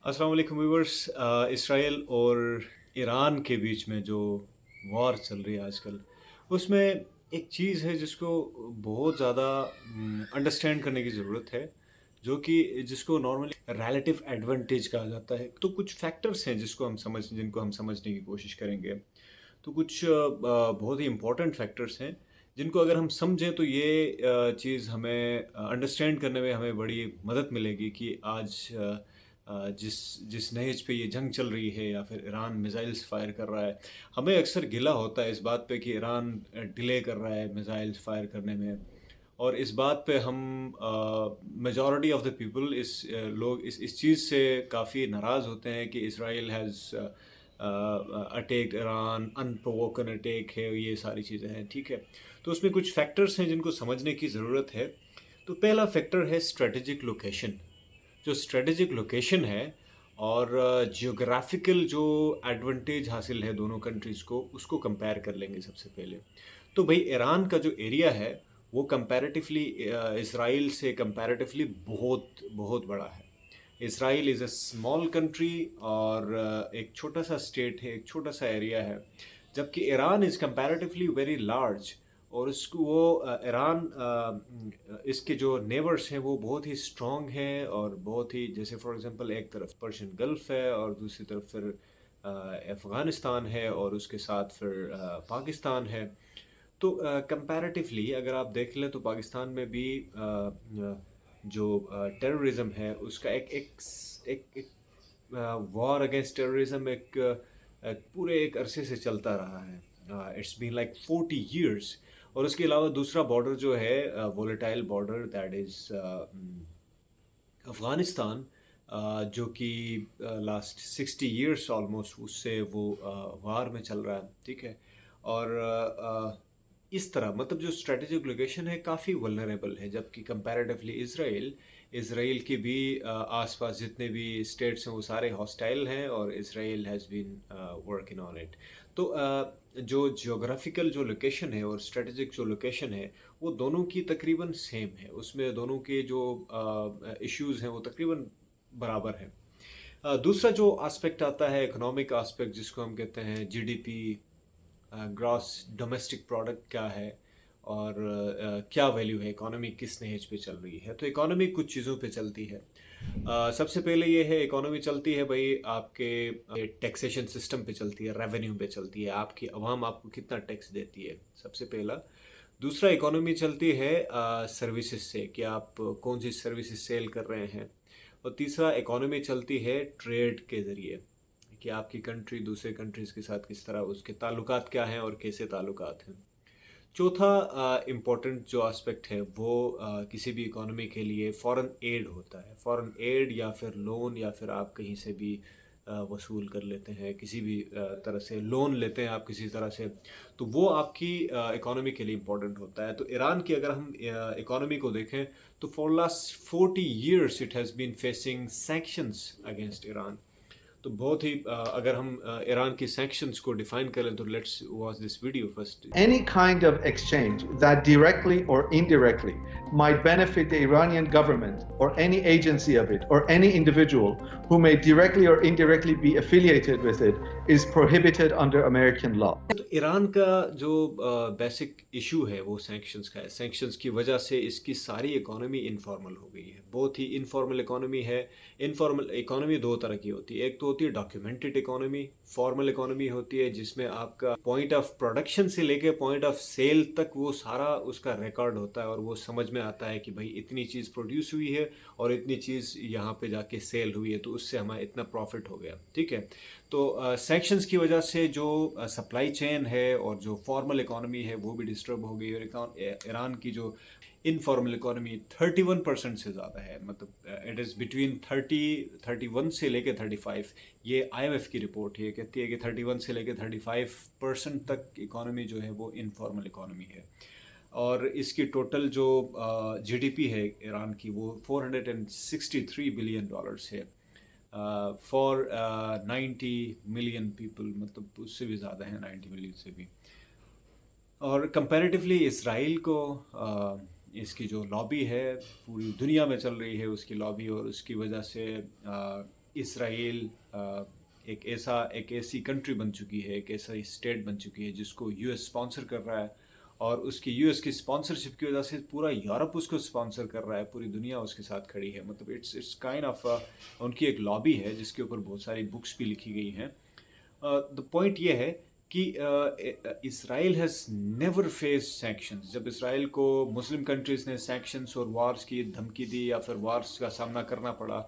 अस्सलाम वालेकुम viewers. Israel और ईरान के बीच में जो वॉर चल रही है आजकल, उसमें एक चीज़ है जिसको बहुत ज़्यादा अंडरस्टैंड करने की ज़रूरत है, जो कि जिसको नॉर्मली रिलेटिव एडवांटेज कहा जाता है। तो कुछ फैक्टर्स हैं जिनको हम समझने की कोशिश करेंगे। तो कुछ बहुत ही इम्पोर्टेंट फैक्टर्स हैं, जिनको अगर हम समझें तो ये चीज़ हमें अंडरस्टैंड करने में हमें बड़ी मदद मिलेगी कि आज जिस जिस नहेज पे ये जंग चल रही है या फिर ईरान मिसाइल्स फायर कर रहा है, हमें अक्सर गिला होता है इस बात पे कि ईरान डिले कर रहा है मिसाइल्स फायर करने में। और इस बात पे हम मेजॉरिटी ऑफ द पीपल लोग इस चीज़ से काफ़ी नाराज़ होते हैं कि Israel has attacked Iran, unprovoked attack है, ये सारी चीज़ें हैं, ठीक है। तो उसमें कुछ फैक्टर्स हैं जिनको समझने की ज़रूरत है। तो पहला फैक्टर है स्ट्रेटेजिक लोकेशन। जो स्ट्रेटेजिक लोकेशन है और जियोग्राफिकल जो एडवांटेज हासिल है दोनों कंट्रीज़ को, उसको कंपेयर कर लेंगे सबसे पहले। तो भाई ईरान का जो एरिया है वो कंपैरेटिवली इसराइल से कंपैरेटिवली बहुत बहुत बड़ा है। Israel is a small country और एक छोटा सा स्टेट है, एक छोटा सा एरिया है, जबकि Iran is comparatively very large. और उसको वो ईरान इसके जो नेबर्स हैं वो बहुत ही स्ट्रॉन्ग हैं और बहुत ही, जैसे फॉर एग्जांपल एक तरफ पर्शियन गल्फ़ है और दूसरी तरफ फिर अफ़गानिस्तान है और उसके साथ फिर पाकिस्तान है। तो कंपैरेटिवली अगर आप देख लें तो पाकिस्तान में भी जो टेररिज्म है उसका एक वॉर अगेंस्ट टेररिज्म पूरे एक अरसे से चलता रहा है। It's been like 40 years। और उसके अलावा दूसरा बॉर्डर जो है volatile border, that is Afghanistan, जो कि लास्ट 60 years ऑलमोस्ट उससे वो वार में चल रहा है, ठीक है। और इस तरह मतलब जो स्ट्रेटेजिक लोकेशन है काफ़ी वल्नरेबल है, जबकि कंपैरेटिवली इसराइल इसराइल के भी आसपास जितने भी स्टेट्स हैं वो सारे हॉस्टाइल हैं और Israel has been working on it. तो जो जियोग्राफिकल जो लोकेशन है और स्ट्रेटेजिक जो लोकेशन है वो दोनों की तकरीबन सेम है, उसमें दोनों के जो इश्यूज़ हैं वो तकरीबन बराबर हैं। दूसरा जो एस्पेक्ट आता है इकोनॉमिक एस्पेक्ट, जिसको हम कहते हैं जीडीपी, ग्रॉस डोमेस्टिक प्रोडक्ट क्या है और क्या वैल्यू है, इकोनॉमी किस नहेज पे चल रही है। तो इकोनॉमी कुछ चीज़ों पे चलती है। सबसे पहले ये है, इकोनॉमी चलती है भाई आपके टैक्सेशन सिस्टम पे चलती है, रेवेन्यू पे चलती है, आपकी आवाम आपको कितना टैक्स देती है, सबसे पहला। दूसरा, इकोनॉमी चलती है सर्विसेज से, कि आप कौन सी सर्विसेज सेल कर रहे हैं। और तीसरा, इकोनॉमी चलती है ट्रेड के ज़रिए, कि आपकी कंट्री दूसरे कंट्रीज़ के साथ किस तरह उसके ताल्लुकात क्या हैं और कैसे ताल्लुकात हैं। चौथा इम्पोर्टेंट जो एस्पेक्ट है वो किसी भी इकोनॉमी के लिए फॉरेन एड होता है। फॉरेन एड या फिर लोन, या फिर आप कहीं से भी वसूल कर लेते हैं, किसी भी तरह से लोन लेते हैं आप किसी तरह से, तो वो आपकी इकोनॉमी के लिए इम्पोर्टेंट होता है। तो ईरान की अगर हम इकोनॉमी को देखें तो for last 40 years it has been facing sanctions against Iran. तो बहुत ही अगर हम ईरान की सैंक्शंस को डिफाइन करें तो let's watch this video first. Any kind of exchange that directly or indirectly might benefit the Iranian government or any agency of it or any individual who may directly or indirectly be affiliated with it is prohibited under American law. तो Iran का जो basic issue है वो sanctions का है। Sanctions की वजह से इसकी सारी इकोनॉमी इनफॉर्मल हो गई है, बहुत ही इनफॉर्मल इकोनॉमी है। इनफॉर्मल इकोनॉमी दो तरह की होती है, एक तो होती है डॉक्यूमेंटेड इकोनॉमी, फॉर्मल इकोनॉमी होती है जिसमें आपका पॉइंट ऑफ प्रोडक्शन से लेके पॉइंट ऑफ सेल तक वो सारा उसका रिकॉर्ड होता है और वो समझ में आता है कि भाई इतनी चीज़ प्रोड्यूस हुई है और इतनी चीज़ यहाँ पे जाके सेल हुई है, तो उससे हमें इतना प्रॉफिट हो गया, ठीक है। तो सैंक्शंस की वजह से जो सप्लाई चेन है और जो फॉर्मल इकोनॉमी है वो भी डिस्टर्ब हो गई। और ईरान की जो इनफॉर्मल इकोनॉमी 31% से ज़्यादा है, मतलब इट इज़ बिटवीन 31 से लेके 35। ये आईएमएफ की रिपोर्ट है, कहती है कि 31 से लेके 35% तक इकोनॉमी जो है वो इनफॉर्मल इकोनॉमी है। और इसकी टोटल जो जीडीपी है ईरान की वो $463 बिलियन है फॉर 90 मिलियन पीपल, मतलब उससे भी ज़्यादा है, 90 मिलियन से भी। और कंपैरेटिवली इसराइल को इसकी जो लॉबी है पूरी दुनिया में चल रही है उसकी लॉबी, और उसकी वजह से इसराइल एक ऐसी कंट्री बन चुकी है, एक ऐसा स्टेट बन चुकी है जिसको यूएस स्पॉन्सर कर रहा है, और उसकी यूएस की स्पॉन्सरशिप की वजह से पूरा यूरोप उसको स्पॉन्सर कर रहा है, पूरी दुनिया उसके साथ खड़ी है। मतलब इट्स काइंड ऑफ उनकी एक लॉबी है जिसके ऊपर बहुत सारी बुक्स भी लिखी गई हैं। द पॉइंट ये है कि Israel has never face sanctions. जब इसराइल को मुस्लिम कंट्रीज़ ने सैंक्शंस और वार्स की धमकी दी या फिर वार्स का सामना करना पड़ा,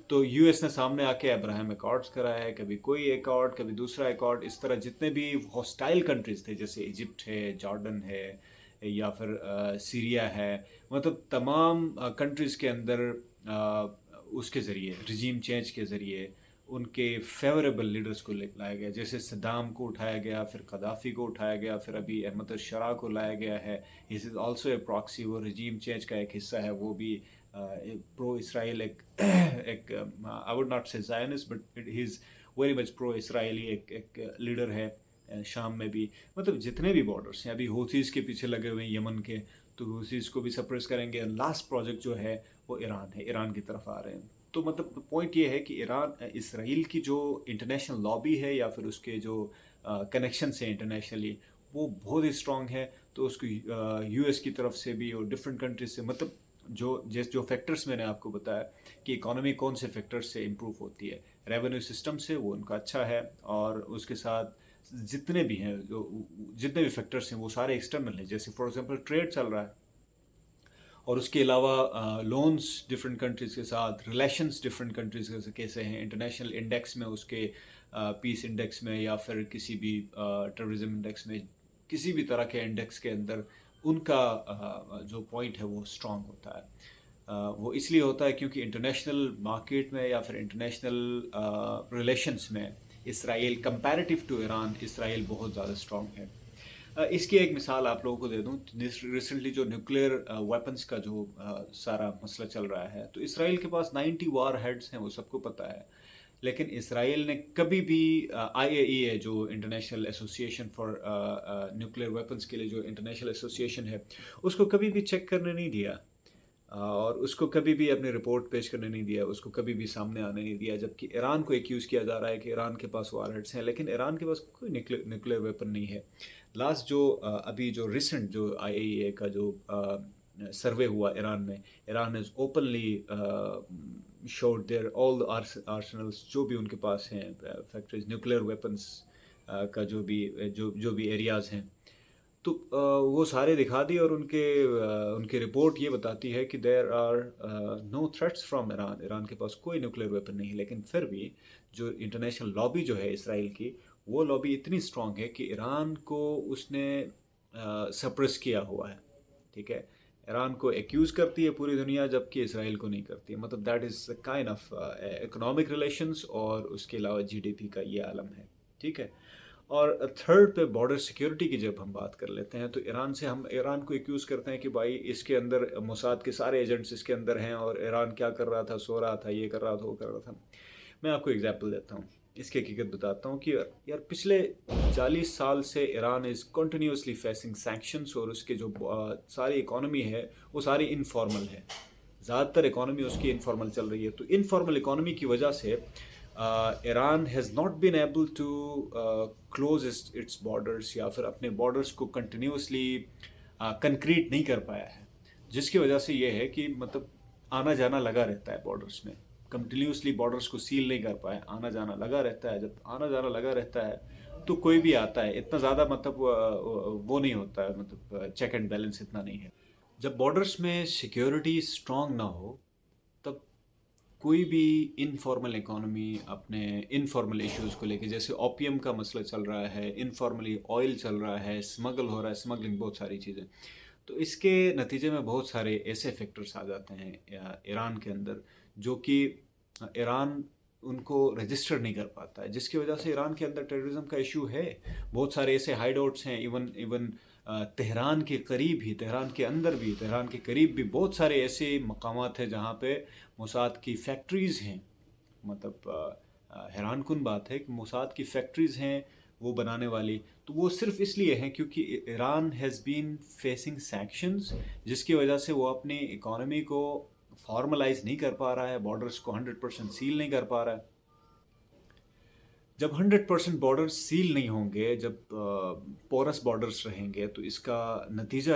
तो यूएस ने सामने आके अब्राहम अकॉर्ड्स कराया है, कभी कोई अकॉर्ड, कभी दूसरा अकॉर्ड। इस तरह जितने भी हॉस्टाइल कंट्रीज़ थे, जैसे इजिप्ट है, जॉर्डन है, या फिर सीरिया है, मतलब तमाम कंट्रीज़ के अंदर उसके ज़रिए, रिजीम चेंज के ज़रिए उनके फेवरेबल लीडर्स को लाया गया। जैसे सद्दाम को उठाया गया, फिर कदाफ़ी को उठाया गया, फिर अभी अहमद शरा को लाया गया है। इस इज़ ऑल्सो ए प्रॉक्सी, वो रिजीम चेंज का एक हिस्सा है, वो भी प्रो इसराइल, एक आई वुड नॉट से Zionist but he is very much pro Israeli एक लीडर है शाम में भी। मतलब जितने भी बॉर्डर्स हैं, अभी हूथीज़ के पीछे लगे हुए हैं यमन के, तो हूथीज़ को भी सप्रेस करेंगे। लास्ट प्रोजेक्ट जो है वो ईरान है, ईरान की तरफ आ रहे हैं। तो मतलब पॉइंट ये है कि ईरान, इसराइल की जो इंटरनेशनल लॉबी है या फिर उसके जो कनेक्शंस हैं इंटरनेशनली, वो बहुत ही स्ट्रॉन्ग है। तो उसको यूएस की तरफ से भी और डिफरेंट कंट्रीज से, मतलब जो फैक्टर्स मैंने आपको बताया कि इकोनॉमी कौन से फैक्टर्स से इम्प्रूव होती है, रेवेन्यू सिस्टम से, वो उनका अच्छा है, और उसके साथ जितने भी हैं, जितने भी फैक्टर्स हैं वो सारे एक्सटर्नल हैं। जैसे फॉर एग्जांपल ट्रेड चल रहा है, और उसके अलावा लोन्स डिफरेंट कंट्रीज़ के साथ, रिलेशंस डिफरेंट कंट्रीज़ के कैसे हैं, इंटरनेशनल इंडेक्स में, उसके पीस इंडेक्स में, या फिर किसी भी टेररिज्म इंडेक्स में, किसी भी तरह के इंडेक्स के अंदर उनका जो पॉइंट है वो स्ट्रॉन्ग होता है। वो इसलिए होता है क्योंकि इंटरनेशनल मार्केट में या फिर इंटरनेशनल रिलेशंस में Israel comparative to Iran, Israel बहुत ज़्यादा स्ट्रॉन्ग है। इसकी एक मिसाल आप लोगों को दे दूं, रिसेंटली जो न्यूक्लियर वेपन्स का जो सारा मसला चल रहा है, तो इसराइल के पास 90 वार हेड्स हैं, वो सबको पता है। लेकिन इसराइल ने कभी भी IAEA, जो international association for nuclear weapons के लिए जो इंटरनेशनल एसोसिएशन है, उसको कभी भी चेक करने नहीं दिया, और उसको कभी भी अपनी रिपोर्ट पेश करने नहीं दिया, उसको कभी भी सामने आने नहीं दिया। जबकि ईरान को एक्यूज़ किया जा रहा है कि ईरान के पास वारहेड्स हैं, लेकिन ईरान के पास कोई न्यूक्लियर वेपन नहीं है। लास्ट जो अभी जो रिसेंट जो IAEA का जो सर्वे हुआ ईरान में, Iran is openly showed their all arsenals, जो भी उनके पास हैं फैक्ट्रीज, न्यूक्लियर वेपन्स का जो भी एरियाज़ हैं, तो वो सारे दिखा दिए। और उनकी रिपोर्ट ये बताती है कि there are no threats from Iran, Iran के पास कोई न्यूक्लियर वेपन नहीं है। लेकिन फिर भी जो इंटरनेशनल लॉबी जो है इसराइल की, वो लॉबी इतनी स्ट्रॉन्ग है कि ईरान को उसने सप्रेस किया हुआ है। ठीक है, ईरान को एक्यूज़ करती है पूरी दुनिया, जबकि इसराइल को नहीं करती है। मतलब that is kind of economic relations, और उसके अलावा GDP का ये आलम है। ठीक है, और थर्ड पे बॉर्डर सिक्योरिटी की जब हम बात कर लेते हैं, तो हम ईरान को एक्यूज़ करते हैं कि भाई इसके अंदर मोसाद के सारे एजेंट्स इसके अंदर हैं, और ईरान क्या कर रहा था, सो रहा था, ये कर रहा था, वो कर रहा था। मैं आपको एग्जांपल देता हूँ, इसकी हकीकत बताता हूँ कि यार पिछले 40 साल से Iran is continuously facing sanctions, और उसके जो सारी इकॉनमी है वो सारी इनफॉर्मल है। ज़्यादातर इकॉनमी उसकी इनफॉर्मल चल रही है। तो इनफॉर्मल इकॉनमी की वजह से Iran has not been able to close its borders, या फिर अपने बॉर्डर्स को कंटिन्यूसली कंक्रीट नहीं कर पाया है, जिसकी वजह से ये है कि मतलब आना जाना लगा रहता है बॉर्डर्स में। कंटिन्यूसली बॉर्डर्स को सील नहीं कर पाए, आना जाना लगा रहता है। जब आना जाना लगा रहता है तो कोई भी आता है, इतना ज़्यादा मतलब वो नहीं होता है, मतलब चेक एंड बैलेंस इतना नहीं है। जब बॉर्डर्स में सिक्योरिटी स्ट्रॉन्ग ना हो, तब कोई भी इनफॉर्मल इकोनॉमी अपने इनफॉर्मल इश्यूज़ को लेके, जैसे ओपियम का मसला चल रहा है, इनफॉर्मली ऑयल चल रहा है, स्मगल हो रहा है, स्मगलिंग, बहुत सारी चीज़ें, तो इसके नतीजे में बहुत सारे ऐसे फैक्टर्स आ जाते हैं ईरान के अंदर, जो कि ईरान उनको रजिस्टर नहीं कर पाता है, जिसकी वजह से ईरान के अंदर टेररिज्म का इशू है। बहुत सारे ऐसे हाइड आउट्स हैं, इवन तेहरान के करीब ही, तेहरान के अंदर भी, तेहरान के करीब भी बहुत सारे ऐसे मकामात हैं जहाँ पे मोसाद की फैक्ट्रीज़ हैं। मतलब हैरानकुन बात है कि मोसाद की फैक्ट्रीज़ हैं वो बनाने वाली, तो वो सिर्फ इसलिए हैं क्योंकि Iran has been facing sanctions, जिसकी वजह से वो अपनी इकोनॉमी को फॉर्मलाइज नहीं कर पा रहा है, बॉर्डर्स को 100% सील नहीं कर पा रहा है। جب 100% بارڈر سیل نہیں ہوں گے، جب پورس بارڈرس رہیں گے، تو اس کا نتیجہ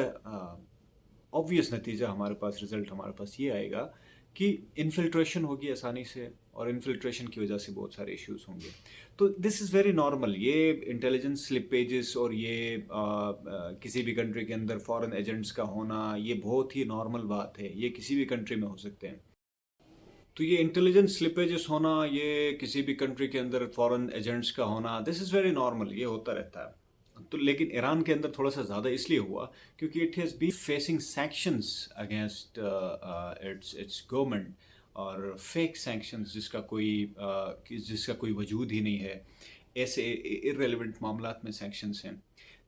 آبویس نتیجہ ہمارے پاس رزلٹ ہمارے پاس یہ آئے گا کہ انفلٹریشن ہوگی آسانی سے، اور انفلٹریشن کی وجہ سے بہت سارے ایشوز ہوں گے. تو دس از ویری نارمل. یہ انٹیلیجنس سلپیجز اور یہ کسی بھی کنٹری کے اندر فارن ایجنٹس کا ہونا، یہ بہت ہی نارمل بات ہے. یہ کسی بھی کنٹری میں ہو سکتے ہیں. تو یہ انٹیلیجنس سلپیجز ہونا، یہ کسی بھی کنٹری کے اندر فارن ایجنٹس کا ہونا، دس از ویری نارمل. یہ ہوتا رہتا ہے. تو لیکن ایران کے اندر تھوڑا سا زیادہ اس لیے ہوا کیونکہ it has be facing sanctions against its government, اور فیک سینکشنز جس کا کوئی وجود ہی نہیں ہے. ایسے ارریلیونٹ معاملات میں سینکشنز ہیں.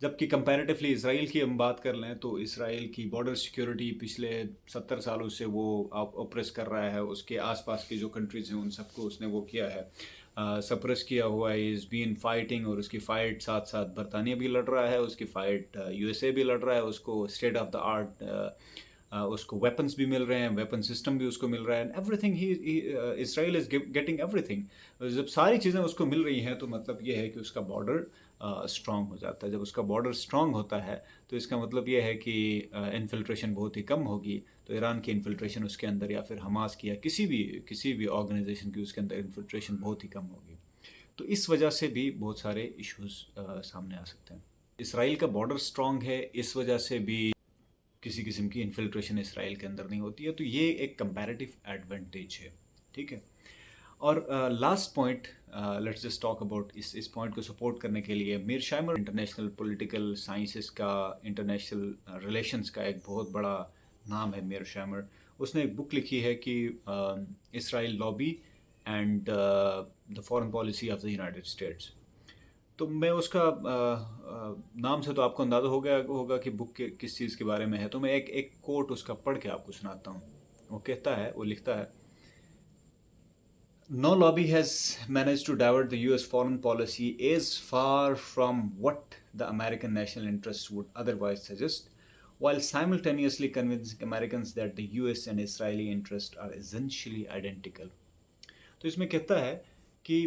جبکہ کمپیریٹیولی اسرائیل کی ہم بات کر لیں تو اسرائیل کی بارڈر سیکیورٹی پچھلے 70 سالوں سے وہ اوپریس کر رہا ہے. اس کے آس پاس کی جو کنٹریز ہیں ان سب کو اس نے وہ کیا ہے، سپریس کیا ہوا ہے. از بین فائٹنگ، اور اس کی فائٹ ساتھ ساتھ برطانیہ بھی لڑ رہا ہے، اس کی فائٹ یو ایس اے بھی لڑ رہا ہے. اس کو اسٹیٹ آف دا آرٹ اس کو ویپنس بھی مل رہے ہیں، ویپن سسٹم بھی اس کو مل رہا ہے. Every thing Israel is getting every thing. جب ساری چیزیں اس کو مل رہی ہیں تو مطلب یہ ہے کہ اس کا بارڈر اسٹرانگ ہو جاتا ہے. جب اس کا بارڈر اسٹرانگ ہوتا ہے تو اس کا مطلب یہ ہے کہ انفلٹریشن بہت ہی کم ہوگی. تو ایران کی انفلٹریشن اس کے اندر، یا پھر حماس کی، یا کسی بھی آرگنائزیشن کی اس کے اندر انفلٹریشن بہت ہی کم ہوگی. تو اس وجہ سے بھی بہت سارے ایشوز سامنے آ سکتے ہیں. اسرائیل کا بارڈر اسٹرانگ ہے، اس وجہ سے بھی کسی قسم کی انفلٹریشن اسرائیل کے اندر نہیں ہوتی ہے. تو یہ ایک کمپیریٹیو ایڈوانٹیج ہے. ٹھیک ہے. اور last point, let's just talk about اس پوائنٹ کو سپورٹ کرنے کے لیے میرشائمر انٹرنیشنل پولیٹیکل سائنسز کا، انٹرنیشنل ریلیشنز کا ایک بہت بڑا نام ہے میرشائمر. اس نے ایک بک لکھی ہے کہ Israel lobby and the foreign policy of the United States. تو میں اس کا نام سے تو آپ کو اندازہ ہو گیا ہوگا کہ بک کس چیز کے بارے میں ہے. تو میں ایک کوٹ اس کا پڑھ کے آپ کو سناتا ہوں. وہ لکھتا ہے: No lobby has managed to divert the US foreign policy as far from what the American national interests would otherwise suggest, while simultaneously convincing Americans that the US and Israeli interests are essentially identical. تو اس میں کہتا ہے کہ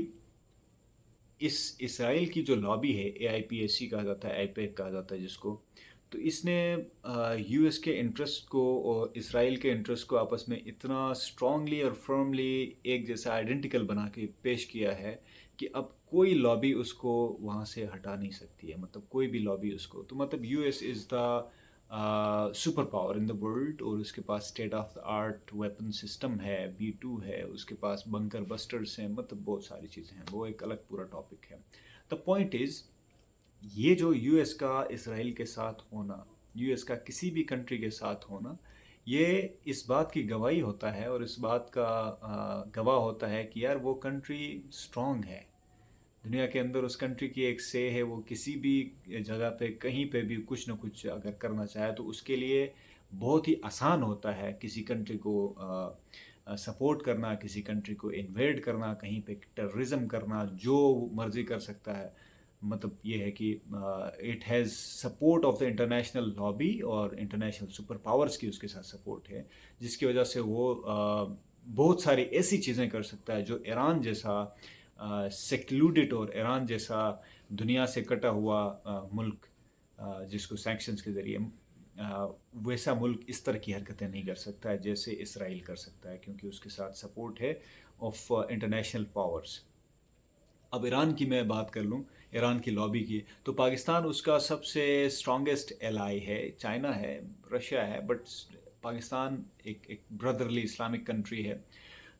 اس اسرائیل کی جو lobby ہے، AIPAC کہا جاتا ہے، AIPAC کہا جاتا ہے جس کو، تو اس نے یو ایس کے انٹرسٹ کو اور اسرائیل کے انٹرسٹ کو آپس میں اتنا اسٹرانگلی اور فرملی ایک جیسا آئیڈینٹیکل بنا کے پیش کیا ہے کہ اب کوئی لابی اس کو وہاں سے ہٹا نہیں سکتی ہے. مطلب کوئی بھی لابی اس کو، تو مطلب U S is the super power in the world, اور اس کے پاس state of the art weapon system ہے، B-2 ہے، اس کے پاس بنکر بسٹرز ہیں، مطلب بہت ساری چیزیں ہیں. وہ ایک الگ پورا ٹاپک ہے. دا پوائنٹ از، یہ جو یو ایس کا اسرائیل کے ساتھ ہونا، یو ایس کا کسی بھی کنٹری کے ساتھ ہونا، یہ اس بات کی گواہی ہوتا ہے، اور اس بات کا گواہ ہوتا ہے کہ یار وہ کنٹری اسٹرانگ ہے. دنیا کے اندر اس کنٹری کی ایک سے ہے، وہ کسی بھی جگہ پہ کہیں پہ بھی کچھ نہ کچھ اگر کرنا چاہے تو اس کے لیے بہت ہی آسان ہوتا ہے کسی کنٹری کو سپورٹ کرنا، کسی کنٹری کو انویڈ کرنا، کہیں پہ ٹیررزم کرنا، جو مرضی کر سکتا ہے. مطلب یہ ہے کہ it has support of the international lobby, اور انٹرنیشنل سپر پاورز کی اس کے ساتھ سپورٹ ہے، جس کی وجہ سے وہ بہت ساری ایسی چیزیں کر سکتا ہے جو ایران جیسا سیکلوڈڈ اور ایران جیسا دنیا سے کٹا ہوا ملک، جس کو سینکشنز کے ذریعے ویسا ملک اس طرح کی حرکتیں نہیں کر سکتا ہے جیسے اسرائیل کر سکتا ہے، کیونکہ اس کے ساتھ سپورٹ ہے آف انٹرنیشنل پاورز. اب ایران کی میں بات کر لوں، ایران کی لابی کی، تو پاکستان اس کا سب سے اسٹرانگیسٹ ایلائی ہے. چائنا ہے، رشیا ہے، بٹ پاکستان ایک بردرلی اسلامک کنٹری ہے.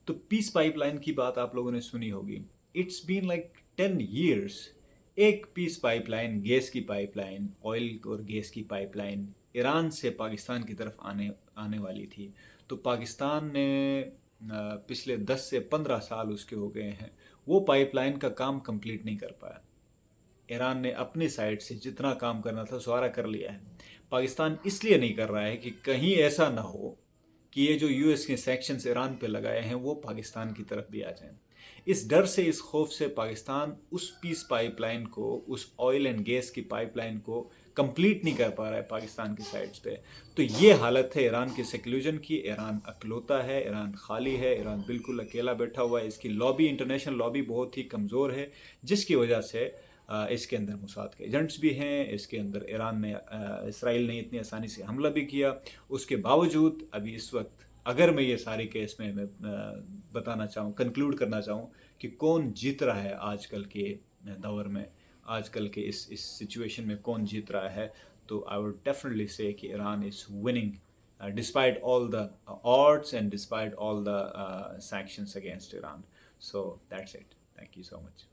تو پیس پائپ لائن کی بات آپ لوگوں نے سنی ہوگی. اٹس بین لائک 10 years ایک پیس پائپ لائن، گیس کی پائپ لائن، آئل اور گیس کی پائپ لائن ایران سے پاکستان کی طرف آنے والی تھی. تو پاکستان نے پچھلے 10 سے 15 سال اس کے ہو گئے ہیں، وہ پائپ لائن کا کام کمپلیٹ نہیں کر پایا. ایران نے اپنی سائڈ سے جتنا کام کرنا تھا سارا کر لیا ہے. پاکستان اس لیے نہیں کر رہا ہے کہ کہیں ایسا نہ ہو کہ یہ جو یو ایس کے سینکشنز ایران پہ لگائے ہیں وہ پاکستان کی طرف بھی آ جائیں. اس ڈر سے، اس خوف سے پاکستان اس پیس پائپ لائن کو، اس آئل اینڈ گیس کی پائپ لائن کو کمپلیٹ نہیں کر پا رہا ہے پاکستان کی سائڈس پہ. تو یہ حالت ہے ایران کی سیکولوجن کی. ایران اکلوتا ہے, ایران خالی ہے, ایران بالکل اکیلا بیٹھا ہوا ہے. اس کی لابی, انٹرنیشنل لابی بہت ہی کمزور ہے, جس کی وجہ سے اس کے اندر موساد کے ایجنٹس بھی ہیں. اس کے اندر ایران نے, اسرائیل نے اتنی آسانی سے حملہ بھی کیا. اس کے باوجود ابھی اس وقت اگر میں یہ ساری کیس میں بتانا چاہوں, کنکلوڈ کرنا چاہوں کہ کون جیت رہا ہے آج کل کے دور میں, آج کل کے اس سچویشن میں کون جیت رہا ہے, تو آئی ووڈ ڈیفینیٹلی سے کہ ایران از winning despite all the odds and despite all the sanctions against Iran. So that's it. Thank you so much.